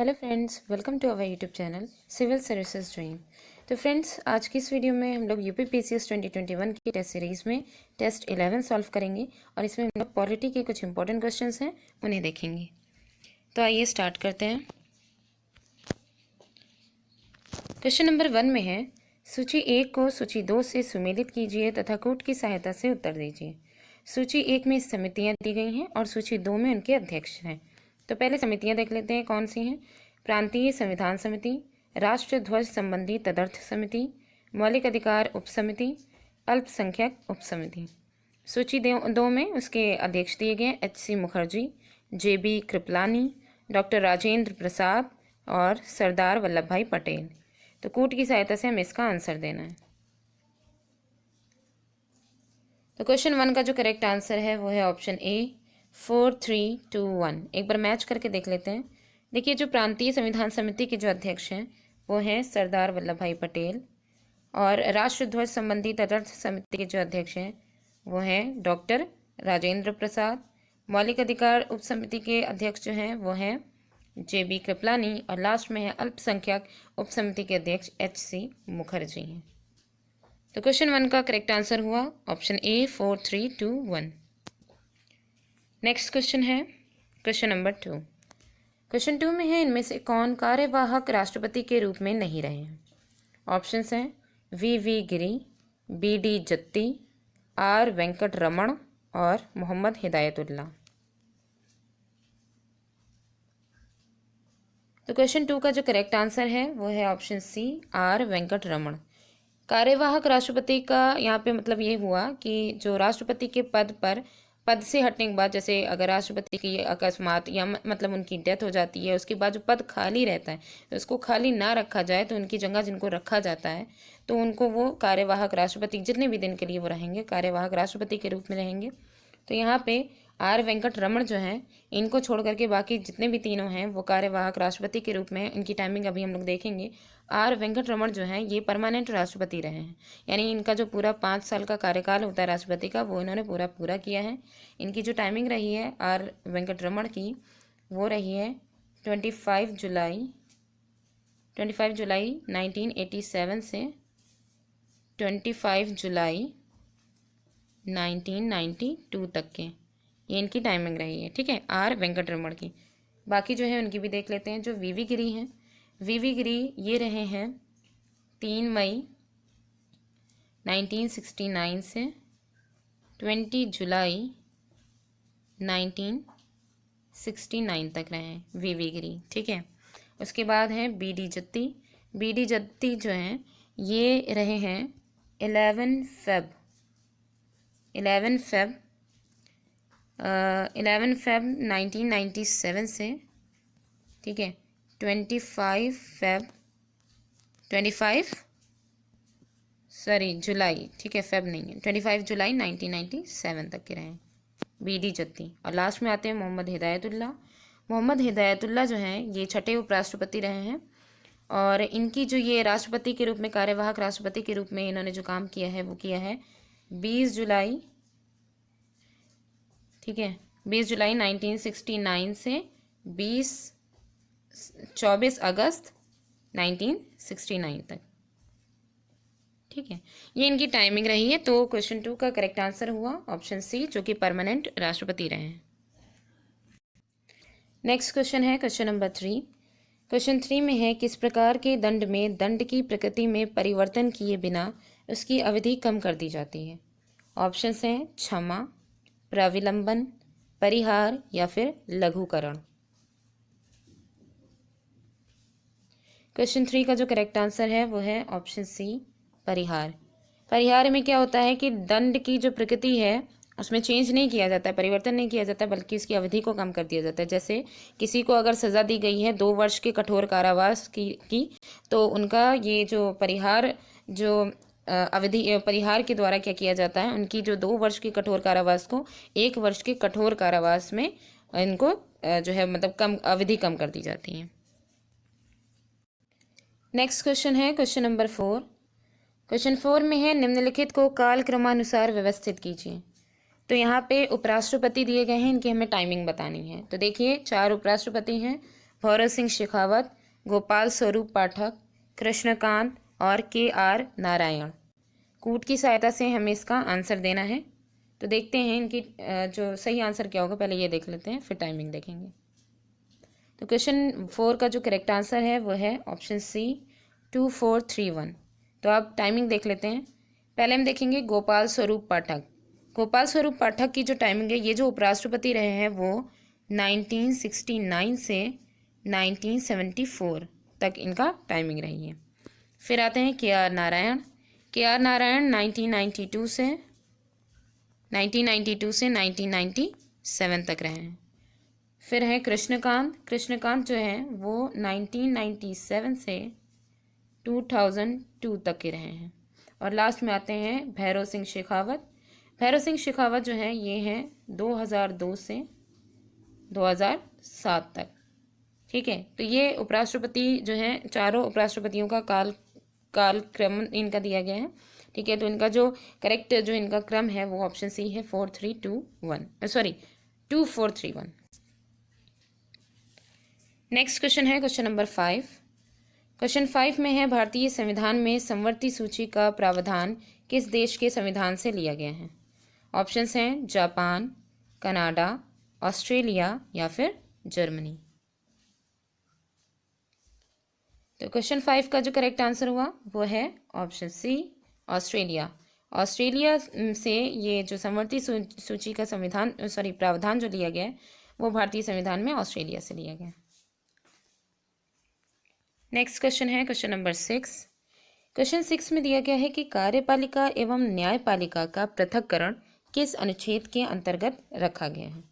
Hello friends, welcome to our YouTube channel civil services dream. तो friends, आज की इस वीडियो में हम लोग यूपी पीसीएस 2021 की टेस्ट सीरीज़ में टेस्ट 11 सॉल्व करेंगे और इसमें हम लोग पॉलिटी के कुछ इंपॉर्टेंट क्वेश्चंस हैं उन्हें देखेंगे। तो आइए स्टार्ट करते हैं। क्वेश्चन नंबर 1 में है, सूची 1 को सूची 2 से सुमेलित कीजिए तथा कूट की सहायता से उत्तर दीजिए। सूची 1 में समितियाँ दी गई हैं और सूची 2 में उनके अध्यक्ष हैं। तो पहले समितियाँ देख लेते हैं कौन सी हैं। प्रांतीय संविधान समिति, राष्ट्र ध्वज संबंधी तदर्थ समिति, मौलिक अधिकार उप समिति, अल्पसंख्यक उप समिति। सूची 2 में उसके अध्यक्ष दिए गए H.C. Mukherjee, J.B. Kripalani, doctor Rajendra Prasad और सरदार वल्लभ भाई पटेल। तो कूट की सहायता से हमें इसका आंसर देना है। तो क्वेश्चन 1 का जो करेक्ट आंसर है वो है ऑप्शन ए 4, 3, 2, 1। एक बार मैच करके देख लेते हैं। देखिए, जो प्रांतीय संविधान समिति के जो अध्यक्ष हैं वो हैं सरदार वल्लभ भाई पटेल और राष्ट्र ध्वज संबंधी तदर्थ समिति के जो अध्यक्ष हैं वो हैं डॉक्टर राजेंद्र प्रसाद। मौलिक अधिकार उप समिति के अध्यक्ष जो हैं वो हैं J.B. कृपलानी और लास्ट में है अल्पसंख्यक उप समिति के अध्यक्ष H.C. मुखर्जी हैं। तो क्वेश्चन 1 का करेक्ट आंसर हुआ ऑप्शन ए 4, 3, 2, 1। नेक्स्ट क्वेश्चन है क्वेश्चन नंबर 2। क्वेश्चन 2 में है, इनमें से कौन कार्यवाहक राष्ट्रपति के रूप में नहीं रहे हैं। ऑप्शंस हैं V.V. गिरी, B.D. जत्ती, R. वेंकट रमण और मोहम्मद हिदायतुल्लाह। तो क्वेश्चन 2 का जो करेक्ट आंसर है वो है ऑप्शन सी R. वेंकट रमण। कार्यवाहक राष्ट्रपति का यहाँ पे मतलब ये हुआ कि जो राष्ट्रपति के पद से हटने के बाद, जैसे अगर राष्ट्रपति की अकस्मात या मतलब उनकी डेथ हो जाती है, उसके बाद जो पद खाली रहता है तो उसको खाली ना रखा जाए, तो उनकी जगह जिनको रखा जाता है तो उनको वो कार्यवाहक राष्ट्रपति जितने भी दिन के लिए वो रहेंगे कार्यवाहक राष्ट्रपति के रूप में रहेंगे। तो यहाँ पे R. वेंकट रमण जो हैं, इनको छोड़ करके बाकी जितने भी तीनों हैं वो कार्यवाहक राष्ट्रपति के रूप में, इनकी टाइमिंग अभी हम लोग देखेंगे। R. वेंकट रमण जो हैं ये परमानेंट राष्ट्रपति रहे हैं, यानी इनका जो पूरा 5 साल का कार्यकाल होता है राष्ट्रपति का वो इन्होंने पूरा किया है। इनकी जो टाइमिंग रही है R. वेंकट रमण की वो रही है 25 जुलाई 1987 से 25 जुलाई 1992 तक के, ये इनकी टाइमिंग रही है। ठीक है, R. वेंकट रमण की। बाकी जो है उनकी भी देख लेते हैं। जो V.V. गिरी हैं, V.V. गिरी ये रहे हैं 3 मई 1969 से 20 जुलाई 1969 तक रहे हैं V.V. गिरी। ठीक है, उसके बाद है B.D. जत्ती। B.D. जत्ती जो हैं ये रहे हैं 11 फेब 1997 से, ठीक है, 25 जुलाई, ठीक है, फेब नहीं है, 25 जुलाई 1997 तक के रहे हैं B.D. जत्ती। और लास्ट में आते हैं मोहम्मद हिदायतुल्लाह। मोहम्मद हिदायतुल्लाह जो हैं ये 6ठे उपराष्ट्रपति रहे हैं और इनकी जो ये राष्ट्रपति के रूप में, कार्यवाहक राष्ट्रपति के रूप में इन्होंने जो काम किया है वो किया है 20 जुलाई, ठीक है, 20 जुलाई 1969 से 24 अगस्त 1969 तक। ठीक है, ये इनकी टाइमिंग रही है। तो क्वेश्चन 2 का करेक्ट आंसर हुआ ऑप्शन सी, जो कि परमानेंट राष्ट्रपति रहे हैं। नेक्स्ट क्वेश्चन है क्वेश्चन नंबर 3। क्वेश्चन 3 में है, किस प्रकार के दंड में दंड की प्रकृति में परिवर्तन किए बिना उसकी अवधि कम कर दी जाती है। ऑप्शंस हैं क्षमा, प्रविलंबन, परिहार या फिर लघुकरण। क्वेश्चन 3 का जो करेक्ट आंसर है वो है ऑप्शन सी परिहार। परिहार में क्या होता है कि दंड की जो प्रकृति है उसमें चेंज नहीं किया जाता है, परिवर्तन नहीं किया जाता, बल्कि इसकी अवधि को कम कर दिया जाता है। जैसे किसी को अगर सज़ा दी गई है 2 वर्ष के कठोर कारावास की तो उनका ये जो परिहार जो अवधि परिहार के द्वारा क्या किया जाता है, उनकी जो 2 वर्ष के कठोर कारावास को 1 वर्ष के कठोर कारावास में इनको जो है मतलब अवधि कम कर दी जाती है। नेक्स्ट क्वेश्चन है क्वेश्चन नंबर 4। क्वेश्चन 4 में है, निम्नलिखित को काल क्रमानुसार व्यवस्थित कीजिए। तो यहाँ पे उपराष्ट्रपति दिए गए हैं, इनकी हमें टाइमिंग बतानी है। तो देखिए 4 उपराष्ट्रपति हैं, भौरव सिंह शेखावत, गोपाल स्वरूप पाठक, कृष्णकांत और KR नारायण। कूट की सहायता से हमें इसका आंसर देना है। तो देखते हैं इनकी जो सही आंसर क्या होगा, पहले ये देख लेते हैं फिर टाइमिंग देखेंगे। तो क्वेश्चन 4 का जो करेक्ट आंसर है वो है ऑप्शन C 2431। तो अब टाइमिंग देख लेते हैं। पहले हम देखेंगे गोपाल स्वरूप पाठक। गोपाल स्वरूप पाठक की जो टाइमिंग है, ये जो उपराष्ट्रपति रहे हैं वो 1969 से 1974 तक इनका टाइमिंग रही है। फिर आते हैं KR नारायण। KR नारायण 1992 से 1997 तक रहे हैं। फिर है कृष्णकांत। कृष्णकांत जो है वो 1997 से 2002 तक के रहे हैं। और लास्ट में आते हैं भैरव सिंह शेखावत। भैरव सिंह शेखावत जो है ये हैं 2002 से 2007 तक। ठीक है, तो ये उपराष्ट्रपति जो हैं, चारों उपराष्ट्रपतियों का कालक्रम इनका दिया गया है। ठीक है, तो इनका जो करेक्ट जो इनका क्रम है वो ऑप्शन C है 2431। नेक्स्ट क्वेश्चन है क्वेश्चन नंबर 5। क्वेश्चन 5 में है भारतीय संविधान में समवर्ती सूची का प्रावधान किस देश के संविधान से लिया गया है। ऑप्शंस हैं जापान, कनाडा, ऑस्ट्रेलिया या फिर जर्मनी। तो क्वेश्चन 5 का जो करेक्ट आंसर हुआ वो है ऑप्शन C ऑस्ट्रेलिया। ऑस्ट्रेलिया से ये जो समवर्ती सूची का प्रावधान जो लिया गया है वो भारतीय संविधान में ऑस्ट्रेलिया से लिया गया। नेक्स्ट क्वेश्चन है क्वेश्चन नंबर 6। क्वेश्चन 6 में दिया गया है कि कार्यपालिका एवं न्यायपालिका का पृथक्करण किस अनुच्छेद के अंतर्गत रखा गया है।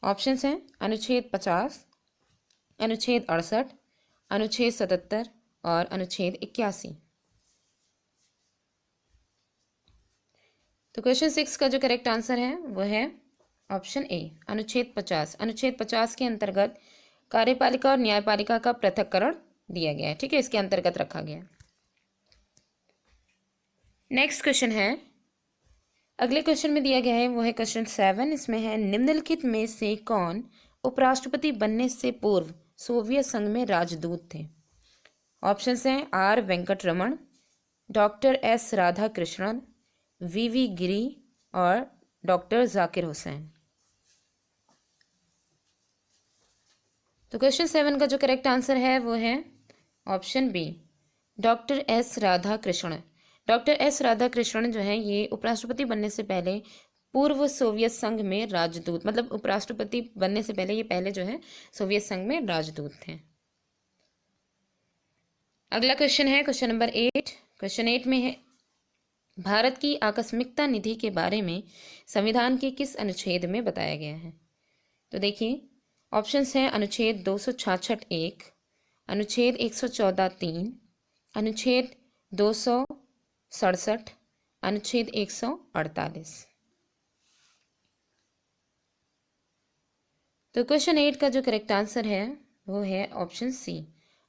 ऑप्शंस हैं अनुच्छेद 50, अनुच्छेद 68, अनुच्छेद 77 और अनुच्छेद 81। तो क्वेश्चन 6 का जो करेक्ट आंसर है वो है ऑप्शन A अनुच्छेद 50। अनुच्छेद 50 के अंतर्गत कार्यपालिका और न्यायपालिका का पृथक्करण दिया गया है। ठीक है, इसके अंतर्गत रखा गया है। नेक्स्ट क्वेश्चन है, अगले क्वेश्चन में दिया गया है वो है क्वेश्चन 7। इसमें है निम्नलिखित में से कौन उपराष्ट्रपति बनने से पूर्व सोवियत संघ में राजदूत थे। ऑप्शंस हैं R Venkataraman, doctor S Radhakrishnan, VV गिरी और डॉक्टर जाकिर हुसैन। तो क्वेश्चन 7 का जो करेक्ट आंसर है वो है option B doctor S Radhakrishnan. Doctor S Radhakrishnan जो है ये उपराष्ट्रपति बनने से पहले पूर्व सोवियत संघ में राजदूत, मतलब उपराष्ट्रपति बनने से पहले ये पहले जो है सोवियत संघ में राजदूत थे। अगला क्वेश्चन है क्वेश्चन नंबर 8। क्वेश्चन 8 में है भारत की आकस्मिकता निधि के बारे में संविधान के किस अनुच्छेद में बताया गया है। तो देखिए ऑप्शंस हैं अनुच्छेद 266(1), अनुच्छेद 114(3), अनुच्छेद 267, अनुच्छेद 148। तो क्वेश्चन 8 का जो करेक्ट आंसर है वो है ऑप्शन C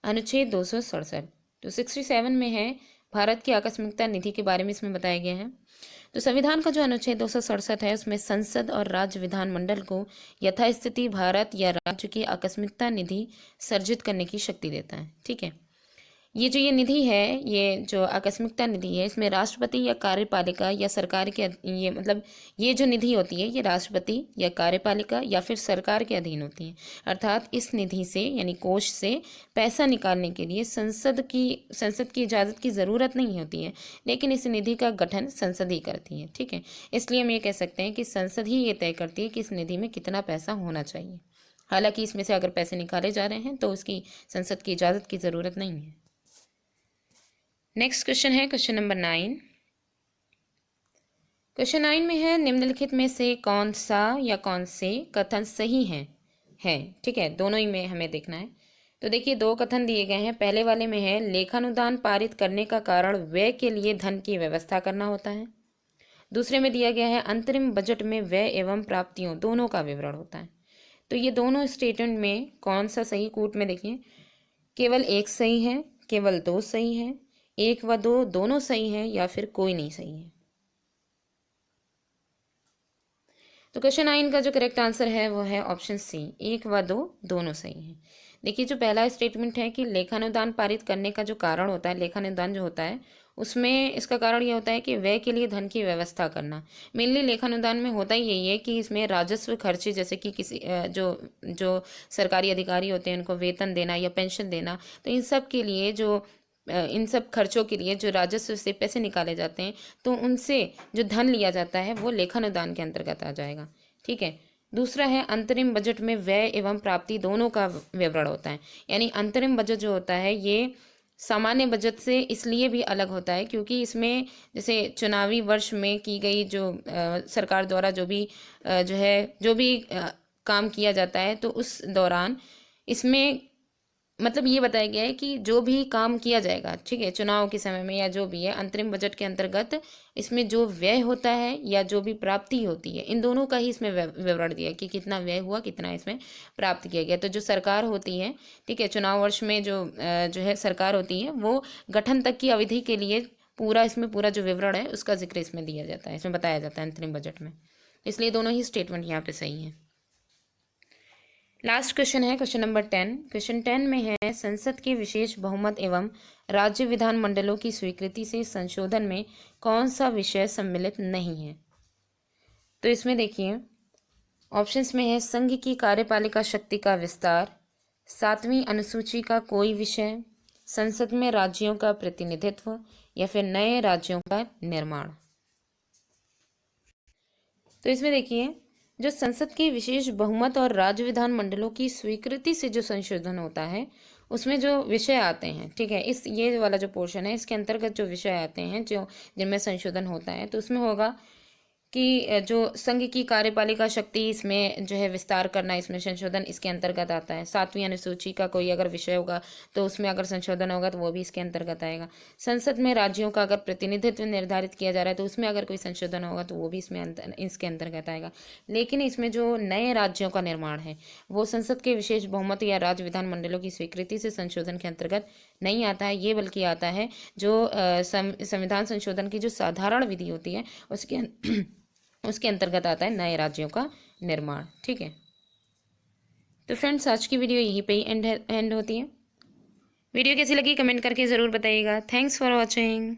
अनुच्छेद 267। तो 67 में है भारत की आकस्मिकता निधि के बारे में इसमें बताया गया है। तो संविधान का जो अनुच्छेद 267 है उसमें संसद और राज्य विधानमंडल को यथास्थिति भारत या राज्य की आकस्मिकता निधि सर्जित करने की शक्ति देता है। ठीक है, ये जो ये निधि है, ये जो आकस्मिकता निधि है, इसमें राष्ट्रपति या कार्यपालिका या सरकार के ये मतलब ये जो निधि होती है ये राष्ट्रपति या कार्यपालिका या फिर सरकार के अधीन होती है। अर्थात इस निधि से यानी कोष से पैसा निकालने के लिए संसद की इजाज़त की ज़रूरत नहीं होती है, लेकिन इस निधि का गठन संसद ही करती है। ठीक है, इसलिए हम ये कह सकते हैं कि संसद ही ये तय करती है कि इस निधि में कितना पैसा होना चाहिए। हालांकि इसमें से अगर पैसे निकाले जा रहे हैं तो उसकी संसद की इजाज़त की ज़रूरत नहीं है। नेक्स्ट क्वेश्चन है क्वेश्चन नंबर 9। क्वेश्चन 9 में है निम्नलिखित में से कौन सा या कौन से कथन सही है। ठीक है, दोनों ही में हमें देखना है। तो देखिए दो कथन दिए गए हैं। पहले वाले में है लेखानुदान पारित करने का कारण व्यय के लिए धन की व्यवस्था करना होता है। दूसरे में दिया गया है अंतरिम बजट में व्यय एवं प्राप्तियों दोनों का विवरण होता है। तो ये दोनों स्टेटमेंट में कौन सा सही, कूट में देखिए केवल एक सही है, केवल दो सही है, एक व दो दोनों सही है या फिर कोई नहीं सही है। तो क्वेश्चन 9 का जो करेक्ट आंसर है वो है ऑप्शन C एक व दो दोनों सही है। देखिए जो पहला स्टेटमेंट है कि लेखानुदान पारित करने का जो कारण होता है, लेखानुदान जो होता है उसमें इसका कारण ये होता है कि व्यय के लिए धन की व्यवस्था करना। मेनली लेखानुदान में होता ही यही है कि इसमें राजस्व खर्चे, जैसे कि किसी जो जो सरकारी अधिकारी होते हैं उनको वेतन देना या पेंशन देना, तो इन सब के लिए इन सब खर्चों के लिए जो राजस्व से पैसे निकाले जाते हैं, तो उनसे जो धन लिया जाता है वो लेखानुदान के अंतर्गत आ जाएगा। ठीक है। दूसरा है अंतरिम बजट में व्यय एवं प्राप्ति दोनों का विवरण होता है। यानी अंतरिम बजट जो होता है ये सामान्य बजट से इसलिए भी अलग होता है क्योंकि इसमें जैसे चुनावी वर्ष में की गई जो सरकार द्वारा जो भी काम किया जाता है, तो उस दौरान इसमें मतलब ये बताया गया है कि जो भी काम किया जाएगा, ठीक है, चुनाव के समय में या जो भी है, अंतरिम बजट के अंतर्गत इसमें जो व्यय होता है या जो भी प्राप्ति होती है, इन दोनों का ही इसमें विवरण दिया है कि कितना व्यय हुआ, कितना इसमें प्राप्त किया गया। तो जो सरकार होती है, ठीक है, चुनाव वर्ष में जो है सरकार होती है, वो गठन तक की अवधि के लिए पूरा जो विवरण है उसका जिक्र इसमें दिया जाता है, इसमें बताया जाता है अंतरिम बजट में। इसलिए दोनों ही स्टेटमेंट यहाँ पे सही है। लास्ट क्वेश्चन है क्वेश्चन नंबर 10। क्वेश्चन 10 में है संसद के विशेष बहुमत एवं राज्य विधानमंडलों की स्वीकृति से संशोधन में कौन सा विषय सम्मिलित नहीं है। तो इसमें देखिए ऑप्शंस में है संघ की कार्यपालिका शक्ति का विस्तार, 7वीं अनुसूची का कोई विषय, संसद में राज्यों का प्रतिनिधित्व या फिर नए राज्यों का निर्माण। तो इसमें देखिए जो संसद के विशेष बहुमत और राज्य विधानमंडलों की स्वीकृति से जो संशोधन होता है उसमें जो विषय आते हैं, ठीक है, ये वाला जो पोर्शन है इसके अंतर्गत जो विषय आते हैं जो जिनमें संशोधन होता है, तो उसमें होगा कि जो संघ की कार्यपालिका शक्ति इसमें जो है विस्तार करना, इसमें संशोधन इसके अंतर्गत आता है। 7वीं अनुसूची का कोई अगर विषय होगा तो उसमें अगर संशोधन होगा तो वो भी इसके अंतर्गत आएगा। संसद में राज्यों का अगर प्रतिनिधित्व निर्धारित किया जा रहा है तो उसमें अगर कोई संशोधन होगा तो वो भी इसके अंतर्गत आएगा। लेकिन इसमें जो नए राज्यों का निर्माण है वो संसद के विशेष बहुमत या राज्य विधानमंडलों की स्वीकृति से संशोधन के अंतर्गत नहीं आता है, ये बल्कि आता है जो संविधान संशोधन की जो साधारण विधि होती है उसके अंतर्गत आता है नए राज्यों का निर्माण। ठीक है, तो फ्रेंड्स आज की वीडियो यहीं पे ही एंड होती है। वीडियो कैसी लगी कमेंट करके ज़रूर बताइएगा। Thanks for watching.